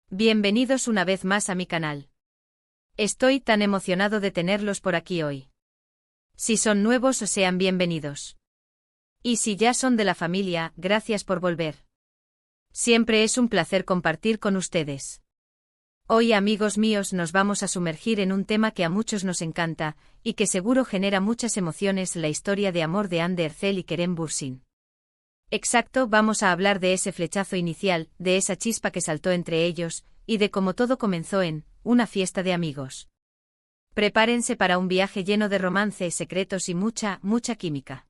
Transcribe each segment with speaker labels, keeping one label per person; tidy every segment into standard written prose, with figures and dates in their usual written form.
Speaker 1: Bienvenidos una vez más a mi canal. Estoy tan emocionado de tenerlos por aquí hoy. Si son nuevos, sean bienvenidos. Y si ya son de la familia, gracias por volver. Siempre es un placer compartir con ustedes. Hoy, amigos míos, nos vamos a sumergir en un tema que a muchos nos encanta, y que seguro genera muchas emociones: la historia de amor de Hande Erçel y Kerem Bürsin. Exacto, vamos a hablar de ese flechazo inicial, de esa chispa que saltó entre ellos, y de cómo todo comenzó en una fiesta de amigos. Prepárense para un viaje lleno de romance, secretos y mucha química.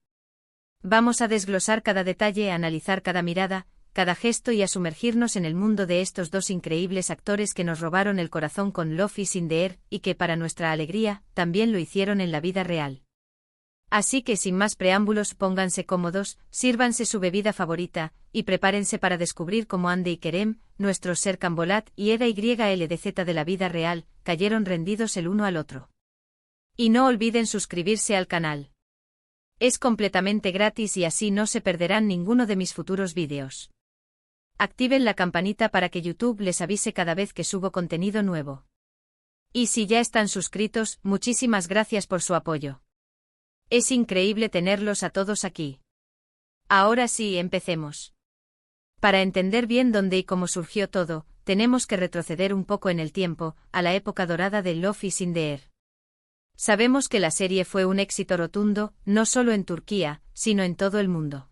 Speaker 1: Vamos a desglosar cada detalle, a analizar cada mirada, cada gesto y a sumergirnos en el mundo de estos dos increíbles actores que nos robaron el corazón con Love is in the Air, y que, para nuestra alegría, también lo hicieron en la vida real. Así que, sin más preámbulos, pónganse cómodos, sírvanse su bebida favorita, y prepárense para descubrir cómo Hande y Kerem, nuestros Serkan Bolat y Eda YLDZ de la vida real, cayeron rendidos el uno al otro. Y no olviden suscribirse al canal. Es completamente gratis y así no se perderán ninguno de mis futuros vídeos. Activen la campanita para que YouTube les avise cada vez que subo contenido nuevo. Y si ya están suscritos, muchísimas gracias por su apoyo. Es increíble tenerlos a todos aquí. Ahora sí, empecemos. Para entender bien dónde y cómo surgió todo, tenemos que retroceder un poco en el tiempo, a la época dorada de Love is in the Air. Sabemos que la serie fue un éxito rotundo, no solo en Turquía, sino en todo el mundo.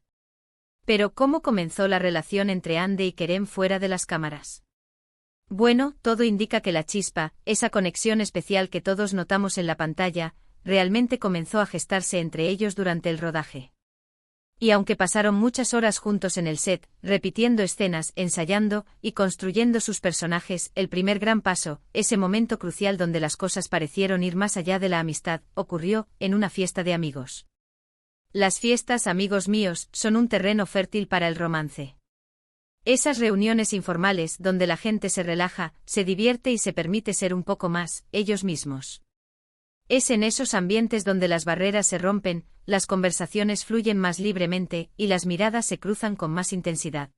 Speaker 1: Pero ¿cómo comenzó la relación entre Hande y Kerem fuera de las cámaras? Bueno, todo indica que la chispa, esa conexión especial que todos notamos en la pantalla, realmente comenzó a gestarse entre ellos durante el rodaje. Y aunque pasaron muchas horas juntos en el set, repitiendo escenas, ensayando y construyendo sus personajes, el primer gran paso, ese momento crucial donde las cosas parecieron ir más allá de la amistad, ocurrió en una fiesta de amigos. Las fiestas, amigos míos, son un terreno fértil para el romance. Esas reuniones informales donde la gente se relaja, se divierte y se permite ser un poco más ellos mismos. Es en esos ambientes donde las barreras se rompen, las conversaciones fluyen más libremente y las miradas se cruzan con más intensidad.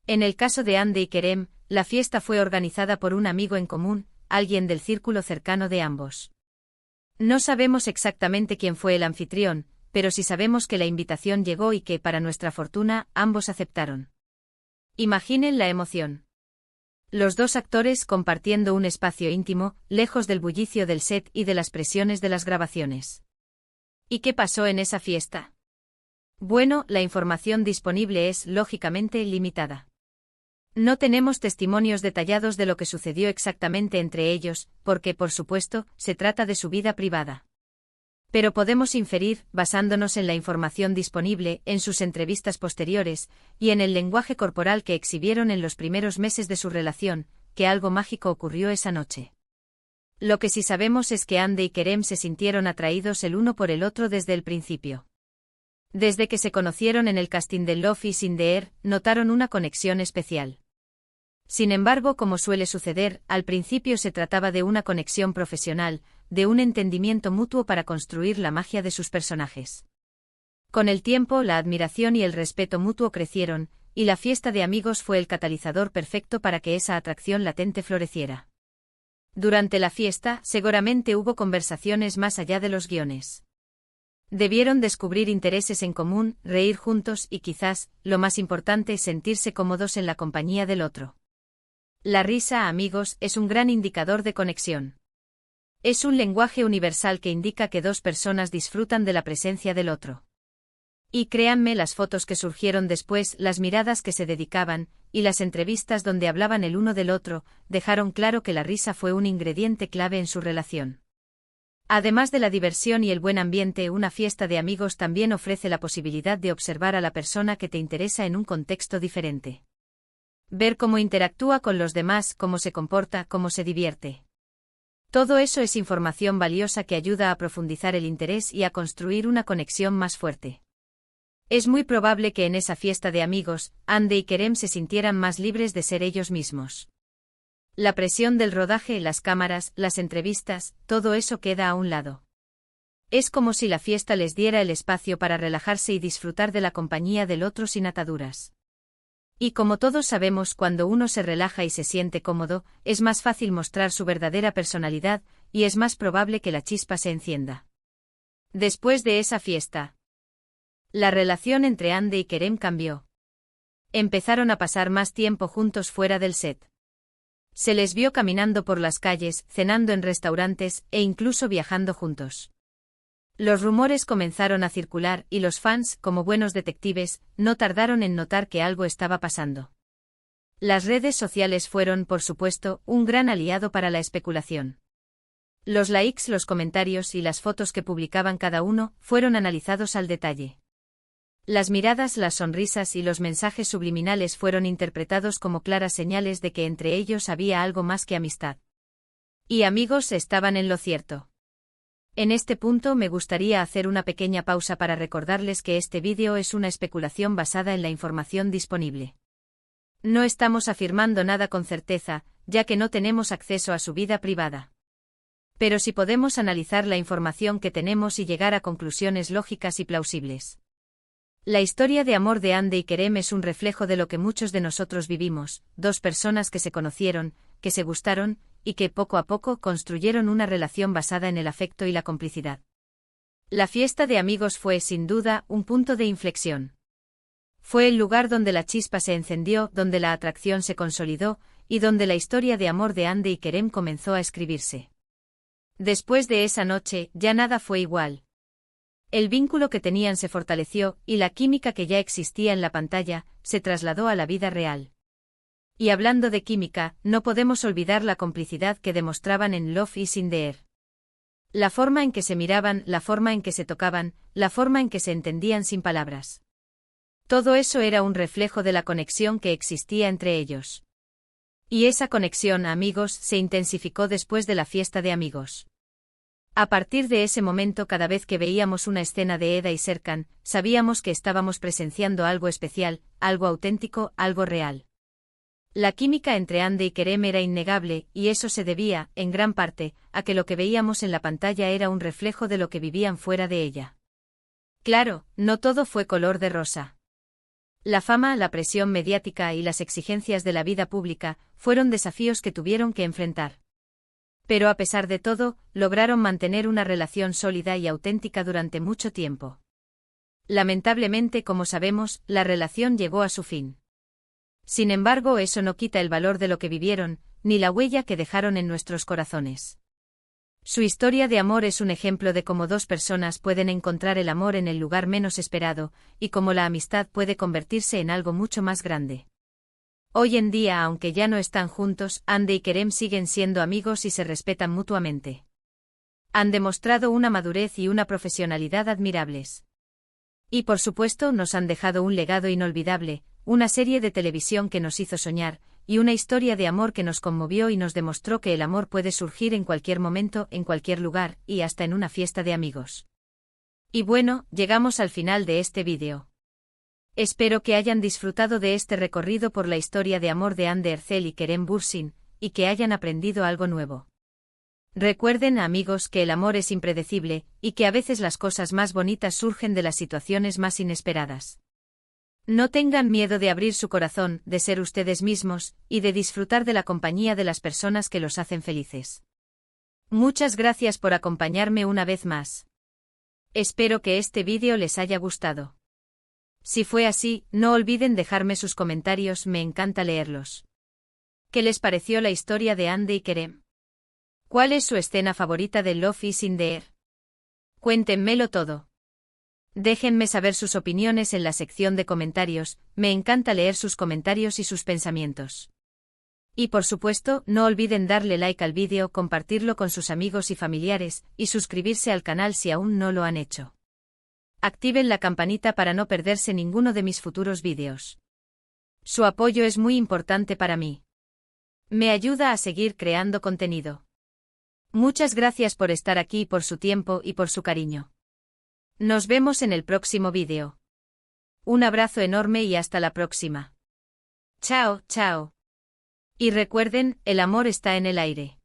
Speaker 1: En el caso de Hande y Kerem, la fiesta fue organizada por un amigo en común, alguien del círculo cercano de ambos. No sabemos exactamente quién fue el anfitrión, pero sí sabemos que la invitación llegó y que, para nuestra fortuna, ambos aceptaron. Imaginen la emoción. Los dos actores compartiendo un espacio íntimo, lejos del bullicio del set y de las presiones de las grabaciones. ¿Y qué pasó en esa fiesta? Bueno, la información disponible es, lógicamente, limitada. No tenemos testimonios detallados de lo que sucedió exactamente entre ellos, porque, por supuesto, se trata de su vida privada. Pero podemos inferir, basándonos en la información disponible, en sus entrevistas posteriores, y en el lenguaje corporal que exhibieron en los primeros meses de su relación, que algo mágico ocurrió esa noche. Lo que sí sabemos es que Hande y Kerem se sintieron atraídos el uno por el otro desde el principio. Desde que se conocieron en el casting de Love is in the Air, notaron una conexión especial. Sin embargo, como suele suceder, al principio se trataba de una conexión profesional, de un entendimiento mutuo para construir la magia de sus personajes. Con el tiempo, la admiración y el respeto mutuo crecieron, y la fiesta de amigos fue el catalizador perfecto para que esa atracción latente floreciera. Durante la fiesta, seguramente hubo conversaciones más allá de los guiones. Debieron descubrir intereses en común, reír juntos y quizás, lo más importante, sentirse cómodos en la compañía del otro. La risa, amigos, es un gran indicador de conexión. Es un lenguaje universal que indica que dos personas disfrutan de la presencia del otro. Y créanme, las fotos que surgieron después, las miradas que se dedicaban, y las entrevistas donde hablaban el uno del otro, dejaron claro que la risa fue un ingrediente clave en su relación. Además de la diversión y el buen ambiente, una fiesta de amigos también ofrece la posibilidad de observar a la persona que te interesa en un contexto diferente. Ver cómo interactúa con los demás, cómo se comporta, cómo se divierte. Todo eso es información valiosa que ayuda a profundizar el interés y a construir una conexión más fuerte. Es muy probable que en esa fiesta de amigos, Hande y Kerem se sintieran más libres de ser ellos mismos. La presión del rodaje, las cámaras, las entrevistas, todo eso queda a un lado. Es como si la fiesta les diera el espacio para relajarse y disfrutar de la compañía del otro sin ataduras. Y como todos sabemos, cuando uno se relaja y se siente cómodo, es más fácil mostrar su verdadera personalidad, y es más probable que la chispa se encienda. Después de esa fiesta, la relación entre Andy y Kerem cambió. Empezaron a pasar más tiempo juntos fuera del set. Se les vio caminando por las calles, cenando en restaurantes, e incluso viajando juntos. Los rumores comenzaron a circular y los fans, como buenos detectives, no tardaron en notar que algo estaba pasando. Las redes sociales fueron, por supuesto, un gran aliado para la especulación. Los likes, los comentarios y las fotos que publicaban cada uno fueron analizados al detalle. Las miradas, las sonrisas y los mensajes subliminales fueron interpretados como claras señales de que entre ellos había algo más que amistad. Y amigos, estaban en lo cierto. En este punto me gustaría hacer una pequeña pausa para recordarles que este vídeo es una especulación basada en la información disponible. No estamos afirmando nada con certeza, ya que no tenemos acceso a su vida privada. Pero sí podemos analizar la información que tenemos y llegar a conclusiones lógicas y plausibles. La historia de amor de Andy y Kerem es un reflejo de lo que muchos de nosotros vivimos, dos personas que se conocieron, que se gustaron, y que poco a poco construyeron una relación basada en el afecto y la complicidad. La fiesta de amigos fue, sin duda, un punto de inflexión. Fue el lugar donde la chispa se encendió, donde la atracción se consolidó, y donde la historia de amor de Andy y Kerem comenzó a escribirse. Después de esa noche, ya nada fue igual. El vínculo que tenían se fortaleció, y la química que ya existía en la pantalla, se trasladó a la vida real. Y hablando de química, no podemos olvidar la complicidad que demostraban en Love is in the Air. La forma en que se miraban, la forma en que se tocaban, la forma en que se entendían sin palabras. Todo eso era un reflejo de la conexión que existía entre ellos. Y esa conexión, amigos, se intensificó después de la fiesta de amigos. A partir de ese momento, cada vez que veíamos una escena de Eda y Serkan, sabíamos que estábamos presenciando algo especial, algo auténtico, algo real. La química entre Andy y Kerem era innegable, y eso se debía, en gran parte, a que lo que veíamos en la pantalla era un reflejo de lo que vivían fuera de ella. Claro, no todo fue color de rosa. La fama, la presión mediática y las exigencias de la vida pública fueron desafíos que tuvieron que enfrentar. Pero a pesar de todo, lograron mantener una relación sólida y auténtica durante mucho tiempo. Lamentablemente, como sabemos, la relación llegó a su fin. Sin embargo, eso no quita el valor de lo que vivieron, ni la huella que dejaron en nuestros corazones. Su historia de amor es un ejemplo de cómo dos personas pueden encontrar el amor en el lugar menos esperado, y cómo la amistad puede convertirse en algo mucho más grande. Hoy en día, aunque ya no están juntos, Andy y Kerem siguen siendo amigos y se respetan mutuamente. Han demostrado una madurez y una profesionalidad admirables. Y por supuesto nos han dejado un legado inolvidable, una serie de televisión que nos hizo soñar, y una historia de amor que nos conmovió y nos demostró que el amor puede surgir en cualquier momento, en cualquier lugar, y hasta en una fiesta de amigos. Y bueno, llegamos al final de este vídeo. Espero que hayan disfrutado de este recorrido por la historia de amor de Hande Erçel y Kerem Bürsin, y que hayan aprendido algo nuevo. Recuerden, amigos, que el amor es impredecible, y que a veces las cosas más bonitas surgen de las situaciones más inesperadas. No tengan miedo de abrir su corazón, de ser ustedes mismos, y de disfrutar de la compañía de las personas que los hacen felices. Muchas gracias por acompañarme una vez más. Espero que este vídeo les haya gustado. Si fue así, no olviden dejarme sus comentarios, me encanta leerlos. ¿Qué les pareció la historia de Andy y Kerem? ¿Cuál es su escena favorita de Love is in the Air? Cuéntenmelo todo. Déjenme saber sus opiniones en la sección de comentarios, me encanta leer sus comentarios y sus pensamientos. Y por supuesto, no olviden darle like al vídeo, compartirlo con sus amigos y familiares, y suscribirse al canal si aún no lo han hecho. Activen la campanita para no perderse ninguno de mis futuros vídeos. Su apoyo es muy importante para mí. Me ayuda a seguir creando contenido. Muchas gracias por estar aquí, por su tiempo y por su cariño. Nos vemos en el próximo vídeo. Un abrazo enorme y hasta la próxima. Chao, chao. Y recuerden, el amor está en el aire.